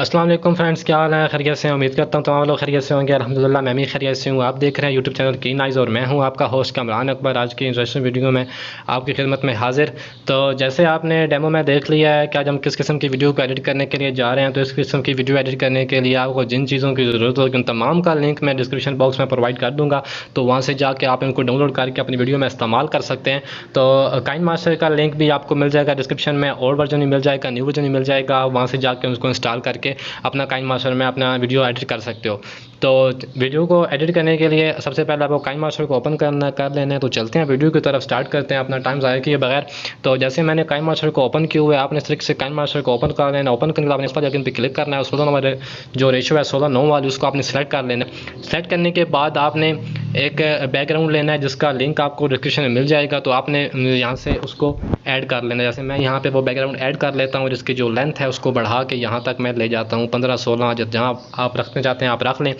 अस्सलाम वालेकुम फ्रेंड्स, क्या हाल है? खैरियत से? उम्मीद करता हूँ तमाम लोग खैरियत से होंगे। अल्हम्दुलिल्लाह मैं भी खैरियत से हूँ। आप देख रहे हैं यूट्यूब चैनल कीन आइज़ और मैं हूँ आपका होस्ट कामरान अकबर। आज की इंटरेस्टिंग वीडियो में आपकी खिदमत में हाजिर। तो जैसे आपने डेमो में देख लिया है कि आज हम किस किस्म की वीडियो को एडिट करने के लिए जा रहे हैं। तो इस किस्म की वीडियो एडिट करने के लिए आपको जिन चीज़ों की ज़रूरत होगी उन तमाम का लिंक मैं डिस्क्रिप्शन बॉक्स में प्रोवाइड कर दूँगा। तो वहाँ से जाके आप इनको डाउनलोड करके अपनी वीडियो में इस्तेमाल कर सकते हैं। तो काइन मास्टर का लिंक भी आपको मिल जाएगा डिस्क्रिप्शन में, ओल्ड वर्जन भी मिल जाएगा, न्यू वर्जन भी मिल जाएगा। वहाँ से जाके उसको इंस्टॉल करके अपना काइन मास्टर में अपना वीडियो एडिट कर सकते हो। तो वीडियो को एडिट करने के लिए सबसे पहले आपको काइन मास्टर को ओपन कर लेना है। तो चलते हैं वीडियो की तरफ, स्टार्ट करते हैं अपना टाइम ज़ाया किए बगैर। तो जैसे मैंने काइन मास्टर को ओपन किया हुआ है, आपने सिर्फ से काइन मास्टर को ओपन कर लेना। ओपन करने के बाद आपने इस पर जाकर इन पर क्लिक करना है। 16 नंबर जो रेशो है 16:9 वाली, उसको आपने सेलेक्ट कर लेना है। सेलेक्ट करने के बाद आपने एक बैकग्राउंड लेना है जिसका लिंक आपको डिस्क्रिप्शन में मिल जाएगा। तो आपने यहाँ से उसको ऐड कर लेना है। जैसे मैं यहाँ पे वो बैकग्राउंड ऐड कर लेता हूँ और इसकी जो लेंथ है उसको बढ़ा के यहाँ तक मैं ले जाता हूँ 15-16, जहाँ आप रखना चाहते हैं आप रख लें।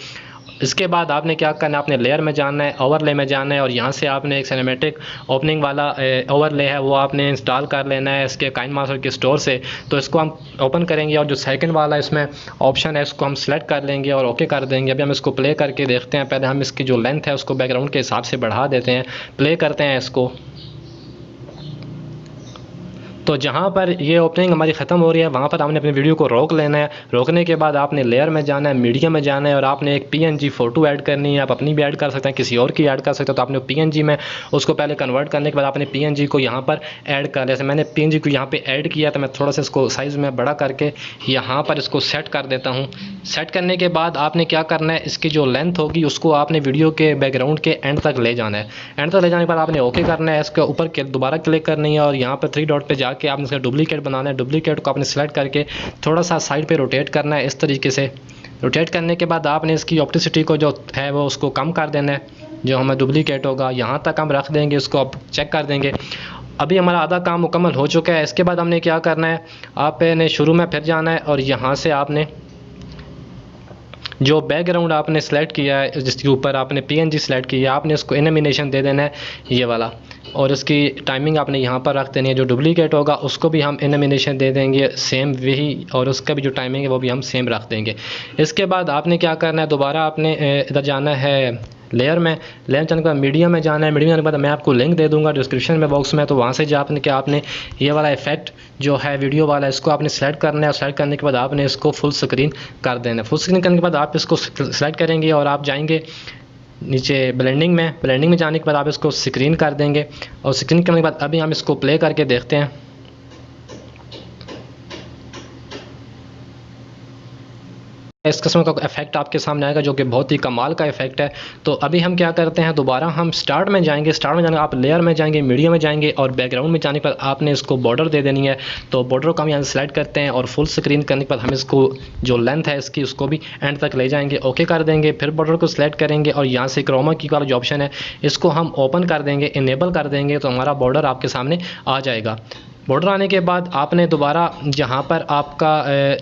इसके बाद आपने क्या करना है, आपने लेयर में जाना है, ओवरले में जाना है और यहाँ से आपने एक सिनेमैटिक ओपनिंग वाला ओवरले है वो आपने इंस्टॉल कर लेना है इसके काइन मास्टर के स्टोर से। तो इसको हम ओपन करेंगे और जो सेकंड वाला इसमें ऑप्शन है इसको हम सेलेक्ट कर लेंगे और ओके कर देंगे। अभी हम इसको प्ले करके देखते हैं। पहले हम इसकी जो लेंथ है उसको बैकग्राउंड के हिसाब से बढ़ा देते हैं, प्ले करते हैं इसको। तो जहाँ पर ये ओपनिंग हमारी ख़त्म हो रही है वहाँ पर आपने अपनी वीडियो को रोक लेना है। रोकने के बाद आपने लेयर में जाना है, मीडिया में जाना है और आपने एक PNG फ़ोटो ऐड करनी है। आप अपनी भी ऐड कर सकते हैं, किसी और की ऐड कर सकते हो। तो आपने PNG में उसको पहले कन्वर्ट करने के बाद आपने PNG को यहाँ पर ऐड कर लिया। जैसे मैंने PNG को यहाँ पर ऐड किया तो मैं थोड़ा सा इसको साइज़ में बड़ा करके यहाँ पर इसको सेट कर देता हूँ। सेट करने के बाद आपने क्या करना है, इसकी जो लेंथ होगी उसको आपने वीडियो के बैकग्राउंड के एंड तक ले जाना है। एंड तक ले जाने के बाद आपने ओके करना है। इसके ऊपर दोबारा क्लिक करनी है और यहाँ पर 3 डॉट पे जाके आपने इसका डुप्लीकेट बनाना है। डुप्लीकेट को आपने सेलेक्ट करके थोड़ा सा साइड पे रोटेट करना है। इस तरीके से रोटेट करने के बाद आपने इसकी ऑप्टिसिटी को जो है वो उसको कम कर देना है। जो हमें डुप्लीकेट होगा यहाँ तक हम रख देंगे, इसको आप चेक कर देंगे। अभी हमारा आधा काम मुकम्मल हो चुका है। इसके बाद हमने क्या करना है, आपने शुरू में फिर जाना है और यहाँ से आपने जो बैकग्राउंड आपने सेलेक्ट किया है जिसके ऊपर आपने PNG सेलेक्ट किया है, आपने इसको एनिमेशन दे देना है ये वाला। और इसकी टाइमिंग आपने यहाँ पर रख देनी है। जो डुप्लीकेट होगा उसको भी हम एनिमेशन दे देंगे सेम वही, और उसका भी जो टाइमिंग है वो भी हम सेम रख देंगे। इसके बाद आपने क्या करना है, दोबारा आपने इधर जाना है लेयर में। लेयर जाने के बाद मीडिया में जाना है। मीडिया जाने के बाद मैं आपको लिंक दे दूंगा डिस्क्रिप्शन में बॉक्स में। तो वहाँ से जो आपने ये वाला इफेक्ट जो है वीडियो वाला इसको आपने सेलेक्ट करना है। और सेलेक्ट करने के बाद आपने इसको फुल स्क्रीन कर देना है। फुल स्क्रीन करने के बाद आप इसको सेलेक्ट करेंगे और आप जाएंगे नीचे ब्लेंडिंग में। ब्लेंडिंग में जाने के बाद आप इसको स्क्रीन कर देंगे और स्क्रीन करने के बाद अभी हम इसको प्ले करके देखते हैं। इस किस्म का इफेक्ट आपके सामने आएगा जो कि बहुत ही कमाल का इफेक्ट है। तो अभी हम क्या करते हैं, दोबारा हम स्टार्ट में जाएंगे। स्टार्ट में जाने आप लेयर में जाएंगे, मीडिया में जाएंगे और बैकग्राउंड में जाने पर आपने इसको बॉर्डर दे देनी है। तो बॉर्डर को हम यहाँ सेलेक्ट करते हैं और फुल स्क्रीन करने के बाद हम इसको जो लेंथ है इसकी उसको भी एंड तक ले जाएंगे, ओके कर देंगे। फिर बॉर्डर को सिलेक्ट करेंगे और यहाँ से क्रोमा की वाला जो ऑप्शन है इसको हम ओपन कर देंगे, इनेबल कर देंगे। तो हमारा बॉर्डर आपके सामने आ जाएगा। बॉर्डर आने के बाद आपने दोबारा जहाँ पर आपका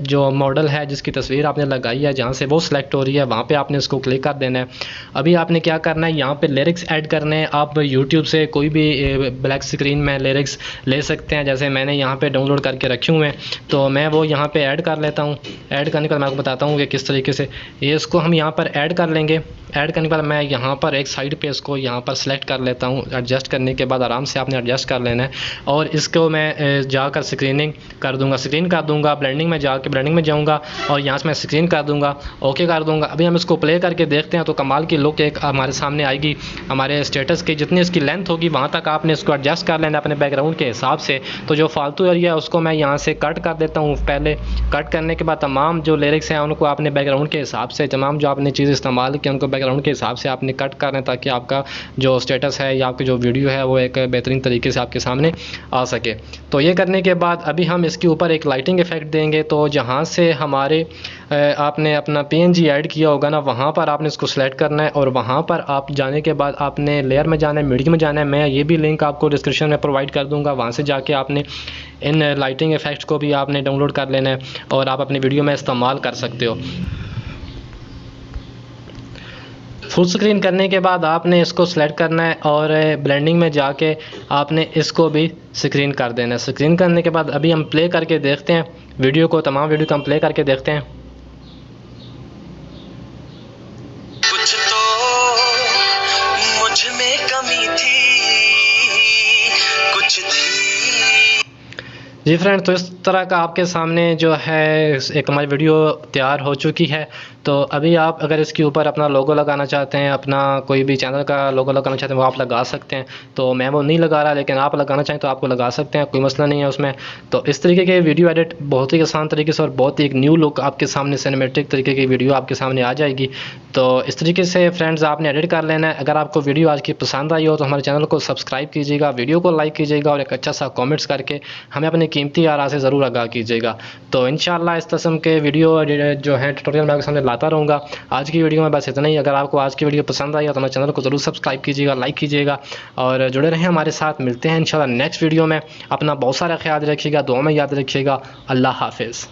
जो मॉडल है जिसकी तस्वीर आपने लगाई है जहाँ से वो सिलेक्ट हो रही है वहाँ पे आपने इसको क्लिक कर देना है। अभी आपने क्या करना है, यहाँ पे लिरिक्स ऐड करने हैं। आप यूट्यूब से कोई भी ब्लैक स्क्रीन में लिरिक्स ले सकते हैं। जैसे मैंने यहाँ पे डाउनलोड करके रखे हुए हैं तो मैं वो यहाँ पे ऐड कर लेता हूँ। ऐड करने के बाद मैं आपको बताता हूँ कि किस तरीके से ये इसको हम यहाँ पर ऐड कर लेंगे। ऐड करने के बाद मैं यहाँ पर एक साइड पे इसको यहाँ पर सेलेक्ट कर लेता हूँ। एडजस्ट करने के बाद आराम से आपने एडजस्ट कर लेना है और इसको मैं जाकर स्क्रीनिंग कर दूंगा, स्क्रीन कर दूंगा। ब्लेंडिंग में जाकर ब्लेंडिंग में जाऊंगा और यहाँ से मैं स्क्रीन कर दूंगा, ओके कर दूंगा। अभी हम इसको प्ले करके देखते हैं तो कमाल की लुक एक हमारे सामने आएगी। हमारे स्टेटस की जितनी इसकी लेंथ होगी वहाँ तक आपने इसको एडजस्ट कर लेना अपने बैकग्राउंड के हिसाब से। तो जो फालतू एरिया है उसको मैं यहाँ से कट कर देता हूँ। पहले कट करने के बाद तमाम जो लिरिक्स हैं उनको आपने बैकग्राउंड के हिसाब से, तमाम जो आपने चीज़ इस्तेमाल की उनको बैकग्राउंड के हिसाब से आपने कट करना है ताकि आपका जो स्टेटस है या आपकी जो वीडियो है वो एक बेहतरीन तरीके से आपके सामने आ सके। तो ये करने के बाद अभी हम इसके ऊपर एक लाइटिंग इफेक्ट देंगे। तो जहाँ से हमारे आपने अपना PNG ऐड किया होगा ना वहाँ पर आपने इसको सेलेक्ट करना है और वहाँ पर आप जाने के बाद आपने लेयर में जाना है, मीडिया में जाना है। मैं ये भी लिंक आपको डिस्क्रिप्शन में प्रोवाइड कर दूँगा। वहाँ से जाके आपने इन लाइटिंग इफेक्ट्स को भी आपने डाउनलोड कर लेना है और आप अपनी वीडियो में इस्तेमाल कर सकते हो। फुल स्क्रीन करने के बाद आपने इसको सेलेक्ट करना है और ब्लेंडिंग में जाके आपने इसको भी स्क्रीन कर देना है। स्क्रीन करने के बाद अभी हम प्ले करके देखते हैं वीडियो को, तमाम वीडियो को हम प्ले करके देखते हैं। जी फ्रेंड, तो इस तरह का आपके सामने जो है एक हमारी वीडियो तैयार हो चुकी है। तो अभी आप अगर इसके ऊपर अपना लोगो लगाना चाहते हैं, अपना कोई भी चैनल का लोगो लगाना चाहते हैं, वो आप लगा सकते हैं। तो मैं वो नहीं लगा रहा, लेकिन आप लगाना चाहें तो आपको लगा सकते हैं, कोई मसला नहीं है उसमें। तो इस तरीके के वीडियो एडिट बहुत ही आसान तरीके से और बहुत ही एक न्यू लुक आपके सामने सिनेमैटिक तरीके की वीडियो आपके सामने आ जाएगी। तो इस तरीके से फ्रेंड्स आपने एडिट कर लेना है। अगर आपको वीडियो आज की पसंद आई हो तो हमारे चैनल को सब्सक्राइब कीजिएगा, वीडियो को लाइक कीजिएगा और एक अच्छा सा कमेंट्स करके हमें अपनी कीमती आरा से ज़रूर आगाह कीजिएगा। तो इंशाल्लाह इस किस्म के वीडियो जो है ट्यूटोरियल मैं आपके सामने लाता रहूँगा। आज की वीडियो में बस इतना ही। अगर आपको आज की वीडियो पसंद आई हो तो हमारे चैनल को ज़रूर सब्सक्राइब कीजिएगा, लाइक कीजिएगा और जुड़े रहें हमारे साथ। मिलते हैं इंशाल्लाह नेक्स्ट वीडियो में। अपना बहुत सारा ख्याल रखिएगा, दुआ में याद रखिएगा। अल्लाह हाफिज़।